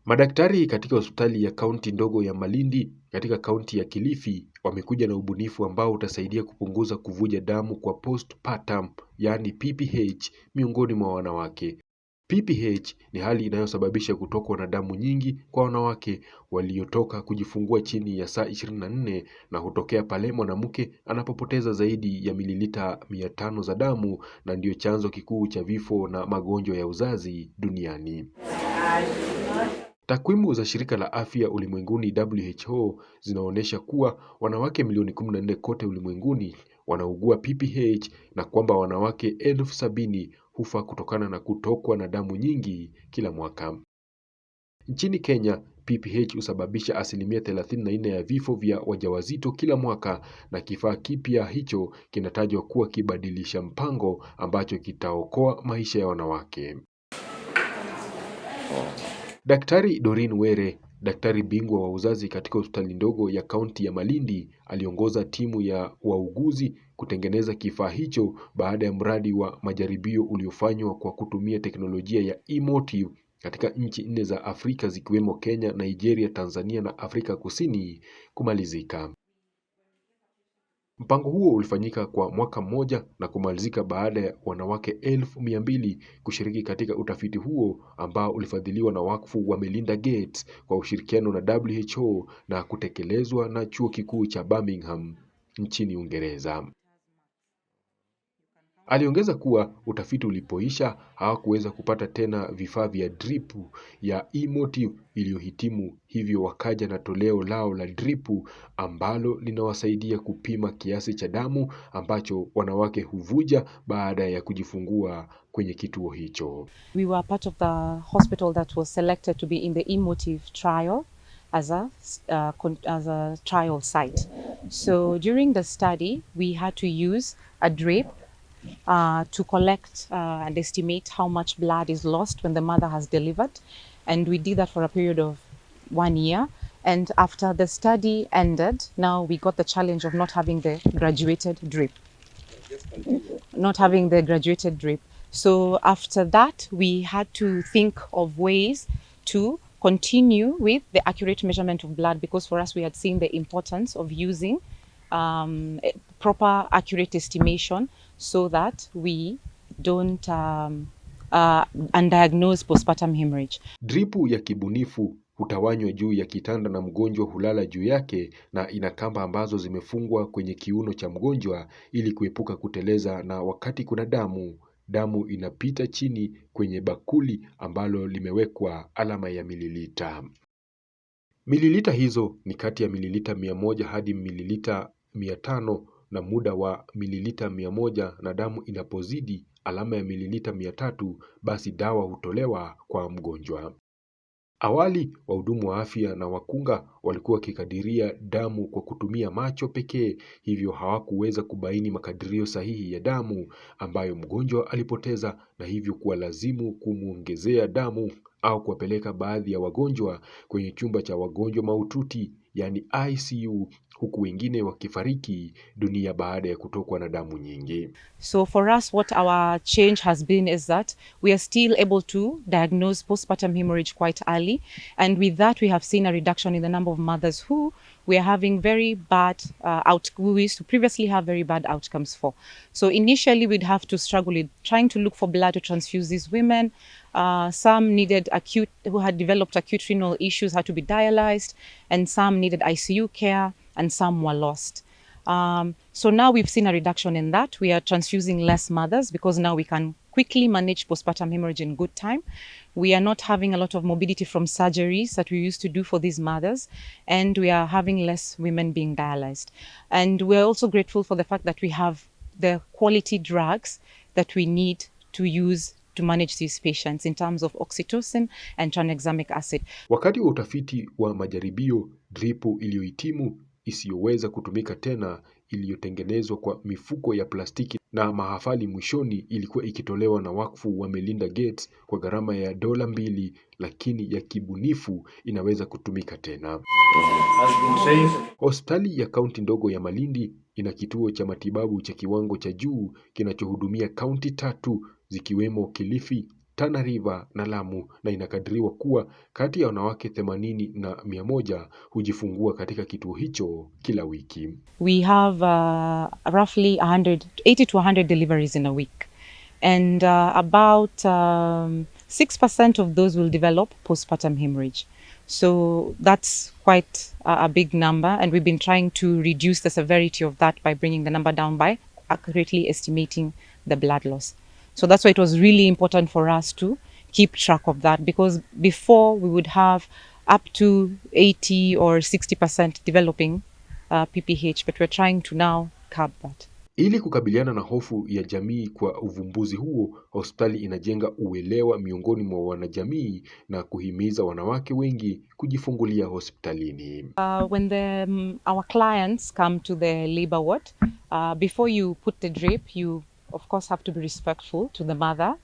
Madaktari katika hospitali ya kaunti ndogo ya Malindi katika kaunti ya Kilifi wamekuja na ubunifu ambao utasaidia kupunguza kuvuja damu kwa postpartum, yani PPH, miongoni mwa wanawake. PPH ni hali inayosababisha kutokwa na damu nyingi kwa wanawake waliotoka kujifungua chini ya saa 24 na hutokea pale mwanamke anapopoteza zaidi ya mililita 500 za damu, na ndio chanzo kikuu cha vifo na magonjwa ya uzazi duniani. Takwimu za shirika la afya ulimwenguni WHO zinaonyesha kuwa wanawake milioni 14 kote ulimwenguni wanaugua PPH, na kwamba wanawake 70,000 hufa kutokana na kutokwa na damu nyingi kila mwaka. Nchini Kenya, PPH husababisha 34% ya vifo vya wajawazito kila mwaka, na kifaa kipya hicho kinatajwa kuwa kibadilisha mpango ambacho kitaokoa maisha ya wanawake. Daktari Doreen Were, daktari bingwa wa uzazi katika hospitali ndogo ya kaunti ya Malindi, aliongoza timu ya wauguzi kutengeneza kifaa hicho baada ya mradi wa majaribio uliofanywa kwa kutumia teknolojia ya emotive katika nchi 4 za Afrika zikiwemo Kenya, Nigeria, Tanzania na Afrika Kusini kumalizika. Mpango huo ulifanyika kwa mwaka mmoja na kumalizika baada ya wanawake 200,000 kushiriki katika utafiti huo ambao ulifadhiliwa na wakfu wa Melinda Gates kwa ushirikiano na WHO na kutekelezwa na chuo kikuu cha Birmingham nchini Uingereza. Aliongeza kuwa utafiti ulipoisha hawakuweza kupata tena vifaa vya drip ya emotive iliyohitimu, hivyo wakaja na toleo lao la drip ambalo linawasaidia kupima kiasi cha damu ambacho wanawake huvuja baada ya kujifungua kwenye kituo hicho. We were part of the hospital that was selected to be in the emotive trial as a trial site. So during the study, we had to use a drip to collect and estimate how much blood is lost when the mother has delivered. And we did that for a period of 1 year. And after the study ended, now we got the challenge of not having the graduated drip. So after that, we had to think of ways to continue with the accurate measurement of blood, because for us, we had seen the importance of using proper accurate estimation so that we don't undiagnose postpartum hemorrhage. Dripu ya kibunifu hutawanywa juu ya kitanda na mgonjwa hulala juu yake, na ina kamba ambazo zimefungwa kwenye kiuno cha mgonjwa ili kuepuka kuteleza, na wakati kuna damu inapita chini kwenye bakuli ambalo limewekwa alama ya mililita. Mililita hizo ni kati ya mililita 100 hadi mililita 500, na muda wa mililita 100, na damu inapozidi alama ya mililita 300, basi dawa hutolewa kwa mgonjwa. Awali wahudumu wa afya na wakunga walikuwa wakikadiria damu kwa kutumia macho pekee, hivyo hawakuweza kubaini makadirio sahihi ya damu ambayo mgonjwa alipoteza, na hivyo kuwa lazimu kumuongezea damu au kuwapeleka baadhi ya wagonjwa kwenye chumba cha wagonjwa mahututi, yani ICU, huku wengine wakifariki dunia baada ya kutokwa na damu nyingi. So for us, what our change has been is that we are still able to diagnose postpartum hemorrhage quite early. And with that, we have seen a reduction in the number of mothers who we are having very bad we used to previously have very bad outcomes for. So initially, we'd have to struggle with trying to look for blood to transfuse these women. Some needed who had developed acute renal issues had to be dialyzed, and some needed ICU care, and some were lost. So now we've seen a reduction in that. We are transfusing less mothers because now we can quickly manage postpartum hemorrhage in good time. We are not having a lot of morbidity from surgeries that we used to do for these mothers, and we are having less women being dialyzed. And we're also grateful for the fact that we have the quality drugs that we need to use to manage these patients in terms of oxytocin and tranexamic acid. Wakati wa utafiti wa majaribio, dripu iliyohitimu isiyoweza kutumika tena iliyotengenezwa kwa mifuko ya plastiki na mahafali mwishoni ilikuwa ikitolewa na wakfu wa Melinda Gates kwa gharama ya $2, lakini ya kibunifu inaweza kutumika tena. Hospitali ya kaunti ndogo ya Malindi ina kituo cha matibabu cha kiwango cha juu kinachohudumia kaunti 3 zikiwemo Kilifi, Tana River na Lamu, na inakadiriwa kuwa kati ya wanawake 80 na 100 hujifungua katika kituo hicho kila wiki. We have roughly 80 to 100 deliveries in a week. And about 6% of those will develop postpartum hemorrhage. So that's quite a big number, and we've been trying to reduce the severity of that by bringing the number down by accurately estimating the blood loss. So that's why it was really important for us to keep track of that, because before we would have up to 80 or 60% developing PPH, but we're trying to now curb that. Ili kukabiliana na hofu ya jamii kwa uvumbuzi huo, hospitali inajenga uelewa miongoni mwa wanajamii na kuhimiza wanawake wengi kujifungulia hospitalini. When our clients come to the labor ward, before you put the drip, you of course have to be respectful to the mother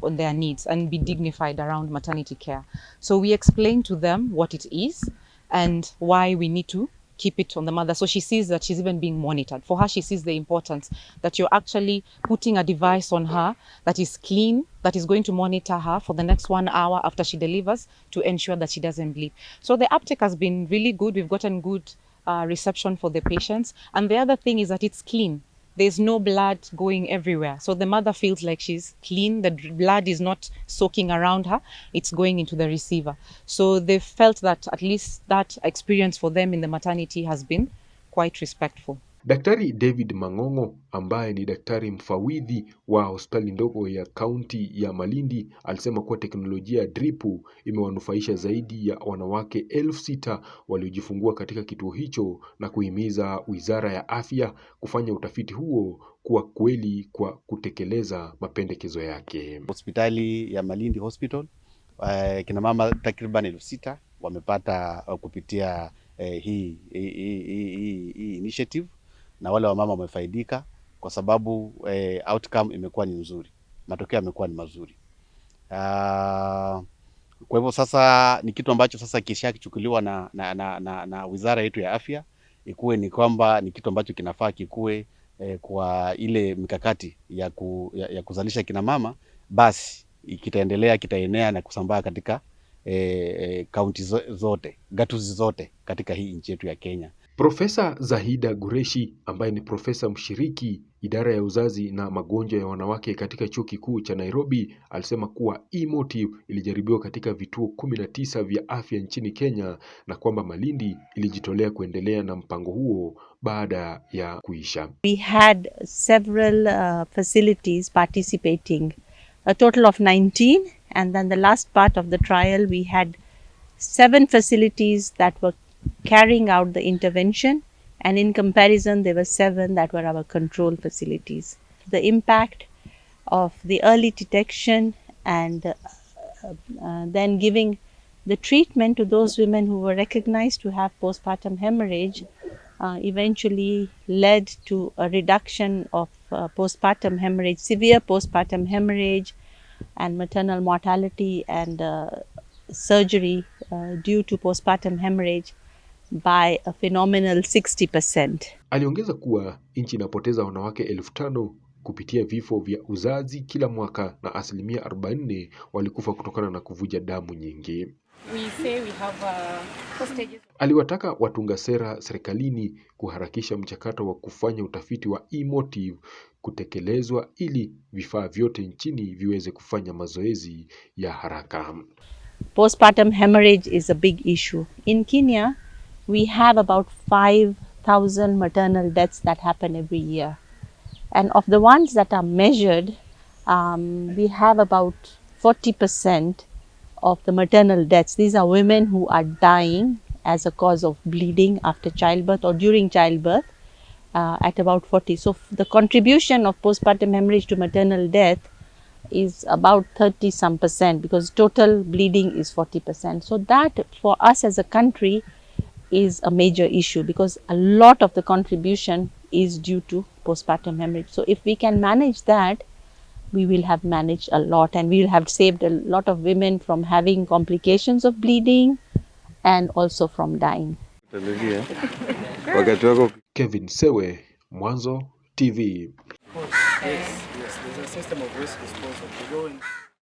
on their needs and be dignified around maternity care. So we explain to them what it is and why we need to keep it on the mother, so she sees that she's even being monitored. For her, she sees the importance that you're actually putting a device on her that is clean, that is going to monitor her for the next 1 hour after she delivers to ensure that she doesn't bleed. So the uptake has been really good. We've gotten good reception for the patients. And the other thing is that it's clean. There's no blood going everywhere. So the mother feels like she's clean. The blood is not soaking around her. It's going into the receiver. So they felt that at least that experience for them in the maternity has been quite respectful. Daktari David Mang'ong'o ambaye ni daktari mfawidhi wa hospitali ndogo ya kaunti ya Malindi alisema kuwa teknolojia ya dripu imewanufaisha zaidi ya wanawake 6,000 waliojifungua katika kituo hicho, na kuhimiza Wizara ya Afya kufanya utafiti huo kuwa kweli kwa kutekeleza mapendekezo yake. Hospitali ya Malindi Hospital, kina mama takriban 6,000 wamepata kupitia hii initiative, na wale wamama wamefaidika kwa sababu outcome imekuwa ni nzuri, matokeo yamekuwa ni mazuri. Kwa hivyo sasa ni kitu ambacho sasa kishakichukuliwa na wizara yetu ya afya, ikuwe ni kwamba ni kitu ambacho kinafaa kikuwe kwa ile mikakati ya kuzalisha kina mama, basi kitaendelea, kitaenea na kusambaa katika kaunti zote, gatuzi zote katika hii nchi yetu ya Kenya. Profesa Zahida Gureshi ambaye ni profesa mshiriki idara ya uzazi na magonjwa ya wanawake katika chuo kikuu cha Nairobi alisema kuwa e-motive ilijaribiwa katika vituo 19 vya afya nchini Kenya, na kwamba Malindi ilijitolea kuendelea na mpango huo baada ya kuisha. We had several facilities participating, a total of 19, and then the last part of the trial we had 7 facilities that were carrying out the intervention, and in comparison there were 7 that were our control facilities. The impact of the early detection and then giving the treatment to those women who were recognized to have postpartum hemorrhage eventually led to a reduction of postpartum hemorrhage, severe postpartum hemorrhage, and maternal mortality and surgery due to postpartum hemorrhage by a phenomenal 60%. Aliongeza kuwa nchi inapoteza wanawake 5,000 kupitia vifo vya uzazi kila mwaka, na 40% walikufa kutokana na kuvuja damu nyingi. Aliwataka watunga sera serikalini kuharakisha mchakato wa kufanya utafiti wa e-motive kutekelezwa ili vifaa vyote nchini viweze kufanya mazoezi ya haraka. Postpartum hemorrhage is a big issue. In Kenya, we have about 5,000 maternal deaths that happen every year. And of the ones that are measured, we have about 40% of the maternal deaths. These are women who are dying as a cause of bleeding after childbirth or during childbirth, at about 40. So the contribution of postpartum hemorrhage to maternal death is about 30% because total bleeding is 40%. So that for us as a country is a major issue because a lot of the contribution is due to postpartum hemorrhage. So if we can manage that, we will have managed a lot, and we will have saved a lot of women from having complications of bleeding and also from dying. Kevin Sewe, Mwanzo TV. Yes, there's a system of risk disposal.